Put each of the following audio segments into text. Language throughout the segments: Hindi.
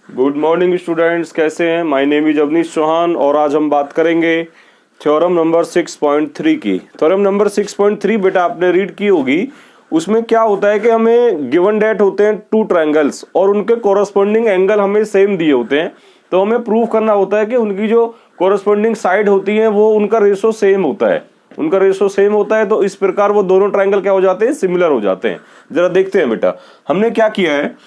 गुड मॉर्निंग स्टूडेंट्स, कैसे हैं? My name is Avnish Chauhan और आज हम बात करेंगे थ्योरम नंबर 6.3 की। थ्योरम नंबर 6.3 बेटा आपने रीड की होगी। उसमें क्या होता है कि हमें गिवन डेट होते हैं टू ट्रायंगल्स और उनके कोरस्पॉन्डिंग एंगल हमें सेम दिए होते हैं, तो हमें प्रूव करना होता है कि उनकी जो कोरस्पॉन्डिंग साइड होती है वो उनका रेशो सेम होता है। उनका रेशो सेम होता है तो इस प्रकार वो दोनों ट्रायंगल क्या हो जाते हैं, सिमिलर हो जाते हैं। जरा देखते हैं बेटा हमने क्या किया है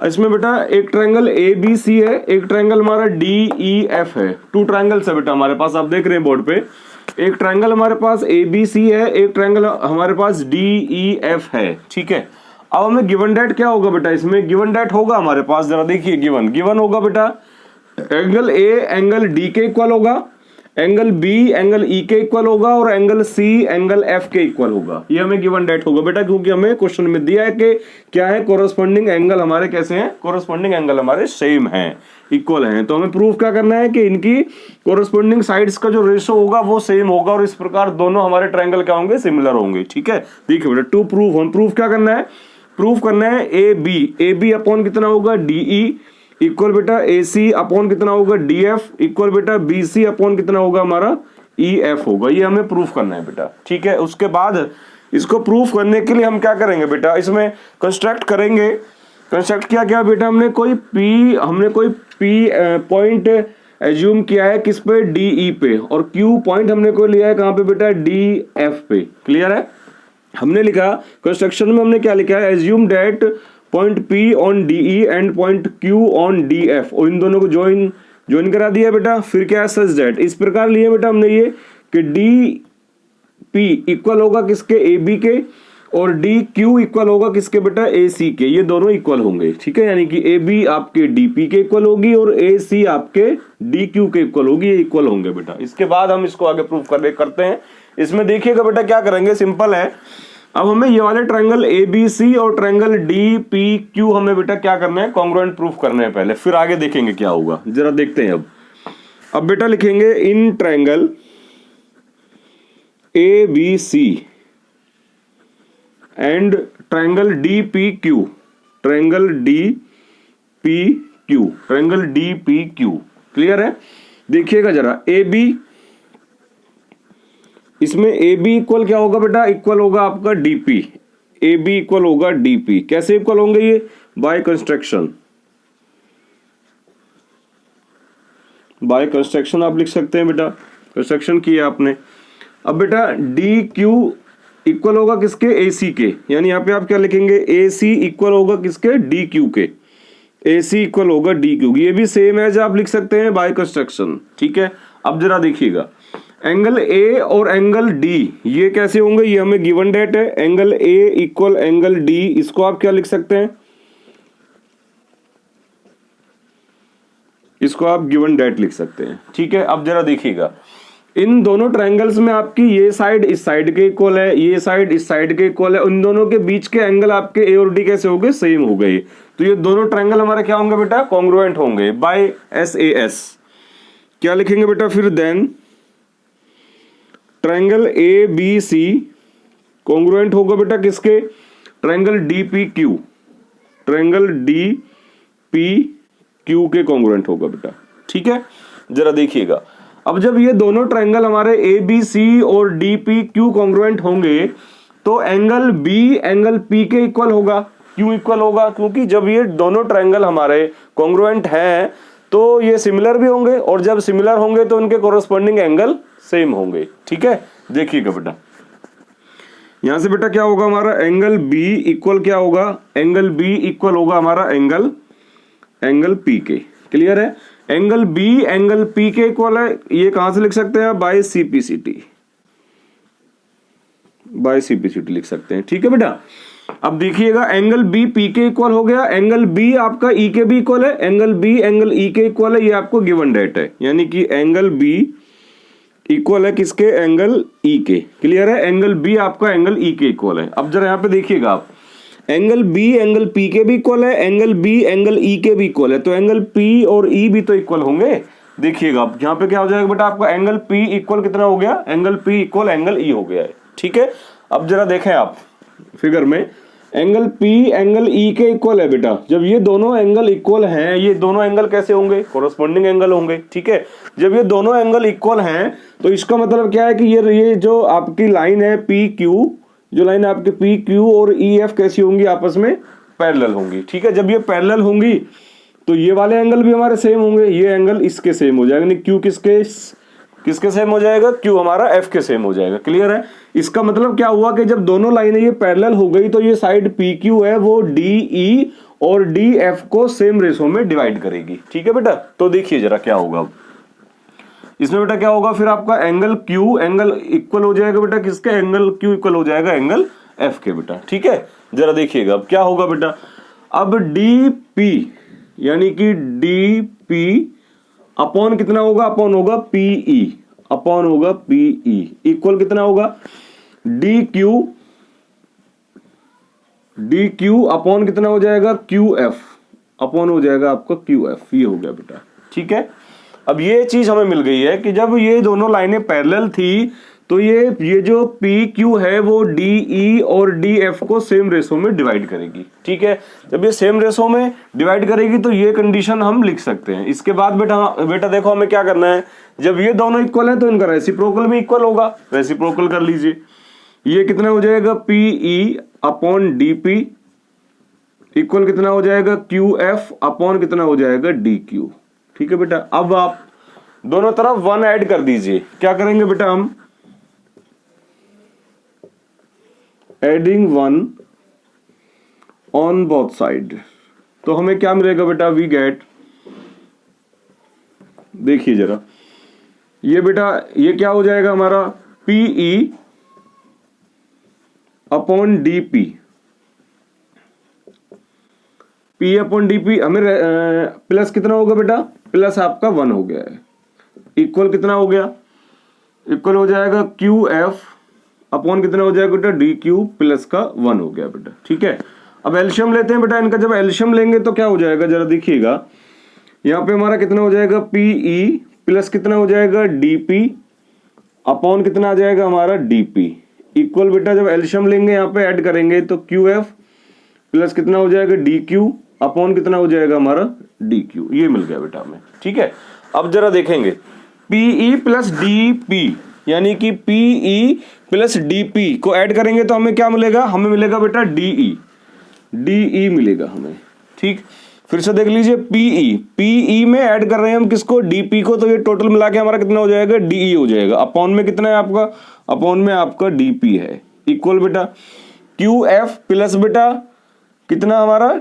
इसमें। बेटा एक ट्रायंगल ए बी सी है, एक ट्रायंगल हमारा डी ई एफ है। टू ट्रायंगल्स है बेटा हमारे पास, आप देख रहे हैं बोर्ड पे। एक ट्रायंगल हमारे पास ए बी सी है, एक ट्रायंगल हमारे पास डी ई एफ है। ठीक है, अब हमें गिवन डेट क्या होगा बेटा? इसमें गिवन डेट होगा हमारे पास, जरा देखिए गिवन होगा बेटा एंगल ए एंगल डी के इक्वल होगा, एंगल बी एंगल ई के इक्वल होगा और एंगल सी एंगल एफ के इक्वल होगा। ये हमें गिवन डेट होगा बेटा, क्योंकि हमें क्वेश्चन में दिया है कि क्या है, कोरस्पॉन्डिंग एंगल हमारे कैसे हैं, कोरस्पॉन्डिंग एंगल हमारे सेम हैं, इक्वल हैं। तो हमें प्रूफ क्या करना है कि इनकी कोरस्पॉन्डिंग साइड्स का जो रेशो होगा वो सेम होगा और इस प्रकार दोनों हमारे ट्रायंगल क्या होंगे, सिमिलर होंगे। ठीक है, देखिए बेटा टू प्रूफ, हम प्रूफ क्या करना है, प्रूफ करना है ए बी अपॉन कितना होगा डीई इक्वल बेटा ए सी अपॉन कितना होगा डी एफ इक्वल बेटा बी सी अपॉन कितना होगा हमारा ई एफ होगा। ये हमें प्रूफ करना है बेटा। ठीक है, उसके बाद इसको प्रूफ करने के लिए हम क्या करेंगे बेटा, इसमें कंस्ट्रक्ट करेंगे। कंस्ट्रक्ट क्या बेटा, हमने कोई पी पॉइंट एज्यूम किया है किस पे, डी ई पे, और क्यू पॉइंट हमने को लिया है कहां पे बेटा, डी एफ पे। क्लियर है? हमने लिखा कंस्ट्रक्शन में, हमने क्या लिखा है, assume date point P on DE and point Q on DF, और इन दोनों को ज्वाइन करा दिया बेटा। फिर क्या है, सच दैट, इस प्रकार लिए बेटा हमने ये कि DP इक्वल होगा किसके, AB के, और DQ इक्वल होगा किसके बेटा, AC के। ये दोनों इक्वल होंगे। ठीक है, यानी कि AB आपके DP के इक्वल होगी और AC आपके DQ के इक्वल होगी। ये इक्वल होंगे बेटा। इसके बाद हम इसको आगे प्रूफ करते हैं। इसमें देखिएगा बेटा क्या करेंगे, सिंपल है। अब हमें ये वाले ट्रायंगल ए बी सी और ट्रायंगल डी पी क्यू हमें बेटा क्या करना है, कॉन्ग्रुएंट प्रूफ करने हैं पहले, फिर आगे देखेंगे क्या होगा। जरा देखते हैं अब बेटा लिखेंगे in triangle A B C and triangle D P Q, triangle D P Q, triangle D P Q. Clear है? देखिएगा जरा ए बी, इसमें ए बी इक्वल क्या होगा बेटा, इक्वल होगा आपका डीपी। ए बी इक्वल होगा डीपी। कैसे इक्वल होंगे ये, बाय कंस्ट्रक्शन। बाय कंस्ट्रक्शन आप लिख सकते हैं बेटा, कंस्ट्रक्शन किया आपने। अब बेटा डी क्यू इक्वल होगा किसके, ए सी के, यानी यहां पे आप क्या लिखेंगे, ए सी इक्वल होगा किसके, डी क्यू के। ए सी इक्वल होगा डी क्यू, ये भी सेम एज आप लिख सकते हैं बाय कंस्ट्रक्शन। ठीक है, अब जरा देखिएगा एंगल ए और एंगल डी ये कैसे होंगे, ये हमें गिवन डेट है। Angle A equal angle D, इसको आप क्या लिख सकते हैं, इसको आप गिवन डेट लिख सकते हैं। ठीक है, अब जरा देखिएगा इन दोनों ट्रायंगल्स में आपकी ये साइड इस साइड के इक्वल है, ये साइड इस साइड के इक्वल है। उन दोनों के बीच के एंगल आपके ए और डी कैसे हो गए, सेम हो गए। तो ये दोनों ट्रायंगल हमारे क्या होंगे बेटा, कॉन्ग्रुएंट होंगे बाय SAS। क्या लिखेंगे बेटा फिर, then triangle A B C congruent होगा बेटा किसके, triangle D P Q, triangle D P Q के कॉन्ग्रुएंट होगा बेटा। ठीक है, जरा देखिएगा अब जब ये दोनों ट्रायंगल हमारे ए बी सी और डी पी क्यू कॉन्ग्रुएंट होंगे तो एंगल बी एंगल पी के इक्वल होगा। क्यों इक्वल होगा, क्योंकि जब ये दोनों ट्रायंगल हमारे कॉन्ग्रुएंट हैं तो ये सिमिलर भी होंगे, और जब सिमिलर होंगे तो उनके कोरस्पॉन्डिंग एंगल सेम होंगे। ठीक है, देखिएगा बेटा यहां से बेटा क्या होगा हमारा, एंगल बी इक्वल क्या होगा, एंगल बी इक्वल होगा हमारा एंगल पी के। क्लियर है? एंगल बी एंगल पी के इक्वल है, ये कहां से लिख सकते हैं, बाय सीपीसीटी, बाय सीपीसीटी लिख सकते हैं। ठीक है बेटा, अब देखिएगा एंगल बी पी के इक्वल हो गया, एंगल बी आपका ई के भी इक्वल है, एंगल बी एंगल ई के इक्वल है, ये आपको गिवन डेट है। यानी कि एंगल बी इक्वल है किसके, एंगल ई के। क्लियर है? एंगल बी आपका एंगल ई के इक्वल है। अब जरा यहां पे देखिएगा आप, एंगल बी एंगल पी के भी इक्वल है, एंगल बी एंगल ई के भी इक्वल है, तो एंगल पी और ई भी तो इक्वल होंगे। देखिएगा आप यहाँ पे क्या हो जाएगा बेटा, आपका एंगल पी इक्वल कितना हो गया, angle P equal angle E हो गया है। ठीक है, अब जरा देखें आप फिगर में, एंगल P एंगल E के इक्वल है बेटा। जब ये दोनों एंगल इक्वल हैं, ये दोनों एंगल कैसे होंगे? कोरस्पॉन्डिंग एंगल होंगे, ठीक है। जब ये दोनों एंगल इक्वल हैं तो इसका मतलब क्या है कि ये जो आपकी लाइन है PQ, जो लाइन आपकी PQ और EF कैसी होंगी? आपस में पैरेलल होंगी, ठीक है। जब ये पैरेलल होंगी तो ये वाले एंगल भी हमारे सेम होंगे, ये एंगल इसके सेम हो जाएगा, Q किसके सेम हो जाएगा? Q हमारा F के सेम हो जाएगा। क्लियर है? इसका मतलब क्या हुआ कि जब दोनों लाइनें ये पैरेलल हो गई तो ये साइड PQ है वो DE और DF को सेम रेशो में डिवाइड करेगी, ठीक है बेटा। तो देखिए जरा क्या होगा अब इसमें बेटा, क्या होगा फिर आपका एंगल Q एंगल इक्वल हो जाएगा बेटा किसके? एंगल Q इक्वल हो जाएगा एंगल F के बेटा, ठीक है। जरा देखिएगा अब क्या होगा बेटा। अब DP यानी कि DP अपॉन कितना होगा? अपॉन होगा PE, अपॉन होगा PE इक्वल कितना होगा? DQ अपॉन कितना हो जाएगा? QF अपॉन हो जाएगा आपका QF। ये हो गया बेटा, ठीक है। अब ये चीज हमें मिल गई है कि जब ये दोनों लाइनें पैरेलल थी तो ये जो PQ है वो DE और DF को सेम रेशो में डिवाइड करेगी, ठीक है। जब ये सेम रेशो में डिवाइड करेगी तो ये कंडीशन हम लिख सकते हैं। इसके बाद बेटा देखो हमें क्या करना है, जब ये दोनों इक्वल है तो इनका रेसिप्रोकल भी इक्वल होगा। रेसिप्रोकल कर लीजिए, ये कितना हो जाएगा? PE अपॉन DP इक्वल कितना हो जाएगा? QF अपॉन कितना हो जाएगा? DQ, ठीक है बेटा। अब आप दोनों तरफ 1 ऐड कर दीजिए। क्या करेंगे बेटा हम? एडिंग 1 ऑन बोथ साइड, तो हमें क्या मिलेगा बेटा? वी गेट, देखिए जरा ये बेटा, ये क्या हो जाएगा हमारा? PE upon DP, P upon DP हमें प्लस कितना होगा बेटा? प्लस आपका 1 हो गया है, इक्वल कितना हो गया? इक्वल हो जाएगा QF अपॉन कितना हो जाएगा बेटा? DQ प्लस का 1 हो गया बेटा, ठीक है। अब एल्शियम लेते हैं बेटा इनका। जब एल्शियम लेंगे तो क्या हो जाएगा जरा देखिएगा, यहाँ पे हमारा कितना हो जाएगा? PE प्लस कितना हो जाएगा? DP अपॉन कितना आ जाएगा हमारा? DP इक्वल बेटा जब एल्शियम लेंगे यहाँ पे ऐड करेंगे तो QF प्लस कितना हो जाएगा? DQ अपॉन कितना हो जाएगा हमारा? DQ। ये मिल गया बेटा हमें, ठीक है। अब जरा देखेंगे PE प्लस DP यानी कि PE प्लस DP को ऐड करेंगे तो हमें क्या मिलेगा? हमें मिलेगा बेटा DE मिलेगा हमें, ठीक। फिर से देख लीजिए PE में ऐड कर रहे हैं हम किसको? DP को, तो ये टोटल मिला के हमारा कितना हो जाएगा? DE हो जाएगा। अपॉन में कितना है आपका? अपॉन में आपका DP है इक्वल बेटा QF प्लस बेटा कितना हमारा?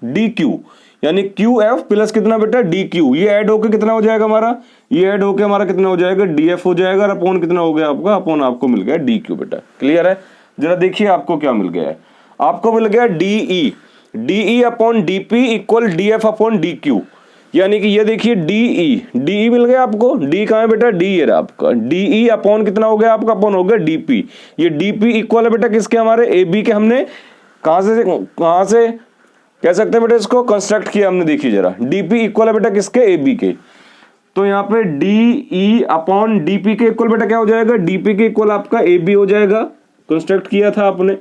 DQ यानी QF प्लस कितना बेटा? DQ। ये ऐड होके कितना हो जाएगा हमारा? ये ऐड होके हमारा कितना हो जाएगा? DF हो जाएगा। और अपॉन कितना हो गया आपका? अपॉन आपको मिल गया DQ बेटा। क्लियर है? जरा देखिए आपको क्या मिल गया है। आपको मिल गया DE upon DP equal DF upon DQ, यानी कि ये देखिए DE मिल गया आपको। D कहाँ है बेटा? D ये रहा आपका। DE अपॉन कितना हो गया आपका? अपॉन हो गया DP। ये DP इक्वल है बेटा किसके? हमारे AB के। हमने कहां से कह सकते हैं बेटा इसको? कंस्ट्रक्ट किया हमने। देखिए जरा DP इक्वल है बेटा किसके? AB के। तो यहाँ पे DE अपॉन DP के इक्वल बेटा क्या हो जाएगा? DP के इक्वल आपका AB हो जाएगा, कंस्ट्रक्ट किया था आपने।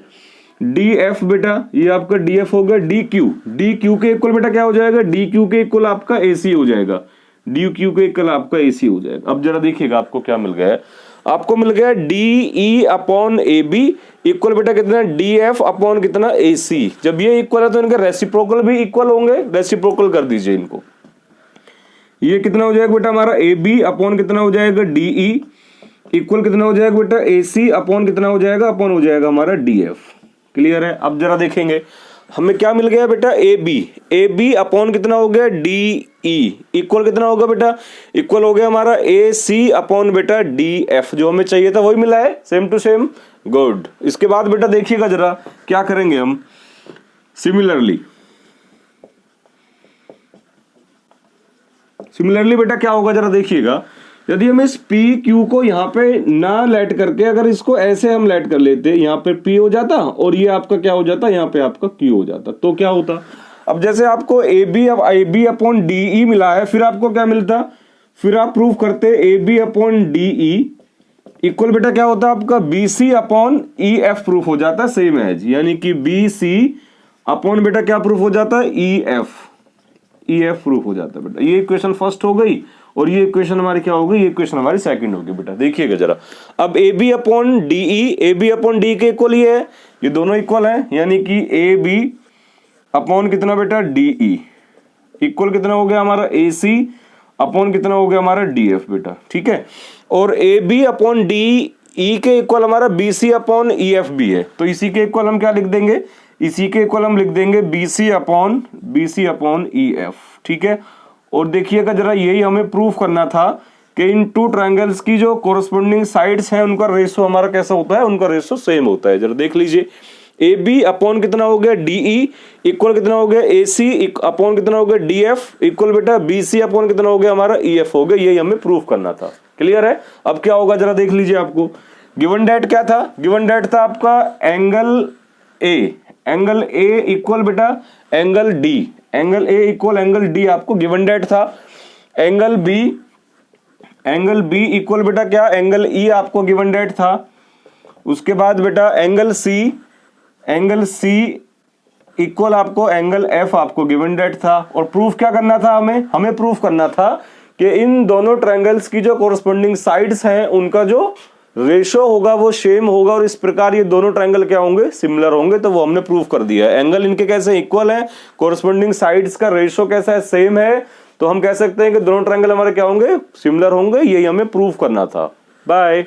DF बेटा ये आपका DF होगा। DQ के इक्वल बेटा क्या हो जाएगा? DQ के इक्वल आपका AC हो जाएगा। DQ के इक्वल आपका AC हो जाएगा। अब जरा देखिएगा आपको क्या मिल गया है। आपको मिल गया DE अपॉन AB इक्वल बेटा कितना? DF अपॉन कितना? AC। जब ये इक्वल है तो इनके रेसिप्रोकल भी इक्वल होंगे। रेसिप्रोकल कर दीजिए इनको। ये कितना हो जाएगा बेटा हमारा? AB अपॉन कितना हो जाएगा? DE इक्वल कितना हो जाएगा बेटा? AC अपॉन कितना हो जाएगा? अपॉन हो जाएगा हमारा DF। क्लियर है? अब जरा देखेंगे हमें क्या मिल गया बेटा? AB अपॉन कितना हो गया? DE इक्वल कितना होगा बेटा? इक्वल हो गया हमारा AC अपॉन बेटा DF। जो हमें चाहिए था वही मिला है, सेम टू सेम। गुड। इसके बाद बेटा देखिएगा जरा क्या करेंगे हम। सिमिलरली बेटा क्या होगा जरा देखिएगा। यदि हम इस PQ को यहाँ पे ना लेट करके अगर इसको ऐसे हम लेट कर लेते, यहाँ पे P हो जाता और ये आपका क्या हो जाता? यहाँ पे आपका Q हो जाता, तो क्या होता? अब जैसे आपको AB अपॉन DE मिला है, फिर आपको क्या मिलता? फिर आप प्रूफ करते AB अपॉन DE इक्वल बेटा क्या होता है आपका BC अपॉन EF प्रूफ हो जाता है सेम एज, यानी कि BC अपॉन बेटा क्या प्रूफ हो जाता है EF प्रूफ हो जाता है बेटा। ये इक्वेशन फर्स्ट हो गई और ये इक्वेशन हमारी क्या हो गई, ये इक्वेशन हमारी सेकंड होगी बेटा। देखिएगा जरा, अब AB अपॉन DE के इक्वल ही है, ये दोनों इक्वल है, यानी कि AB अपॉन कितना बेटा DE इक्वल कितना हो गया हमारा AC अपॉन कितना हो गया हमारा DF बेटा, ठीक है। और AB अपॉन DE के इक्वल हमारा BC अपॉन EF भी है, तो इसी के इक्वल हम क्या लिख देंगे, इसी के इक्वल हम लिख देंगे BC अपॉन EF, ठीक है। और देखिएगा जरा, यही हमें प्रूफ करना था कि इन टू ट्रायंगल्स की जो कोरस्पोंडिंग साइड्स हैं उनका रेशो हमारा कैसा होता है, उनका रेशो सेम होता है। जरा देख लीजिए, AB अपॉन कितना हो गया DE इक्वल कितना हो गया AC अपॉन कितना हो गया DF इक्वल बेटा BC अपॉन कितना हो गया हमारा EF हो गया। यही हमें प्रूफ करना था। क्लियर है? अब क्या होगा जरा देख लीजिए, आपको गिवन डेट क्या था, गिवन डेट था आपका एंगल A इक्वल बेटा angle A equal angle D आपको गिवन डेट था। एंगल B इक्वल बेटा क्या एंगल E आपको गिवन डेट था। उसके बाद बेटा एंगल C इक्वल आपको एंगल F आपको गिवन डेट था। और प्रूफ क्या करना था, हमें प्रूफ करना था कि इन दोनों ट्रायंगल्स की जो कोरस्पोंडिंग साइड्स हैं उनका जो रेशो होगा वो सेम होगा, और इस प्रकार ये दोनों ट्रायंगल क्या होंगे, सिमिलर होंगे। तो वो हमने प्रूफ कर दिया है। एंगल इनके कैसे इक्वल है, कोरस्पोंडिंग साइड्स का रेशो कैसा है, सेम है, तो हम कह सकते हैं कि दोनों ट्रायंगल हमारे क्या होंगे, सिमिलर होंगे। यही हमें प्रूफ करना था। बाय।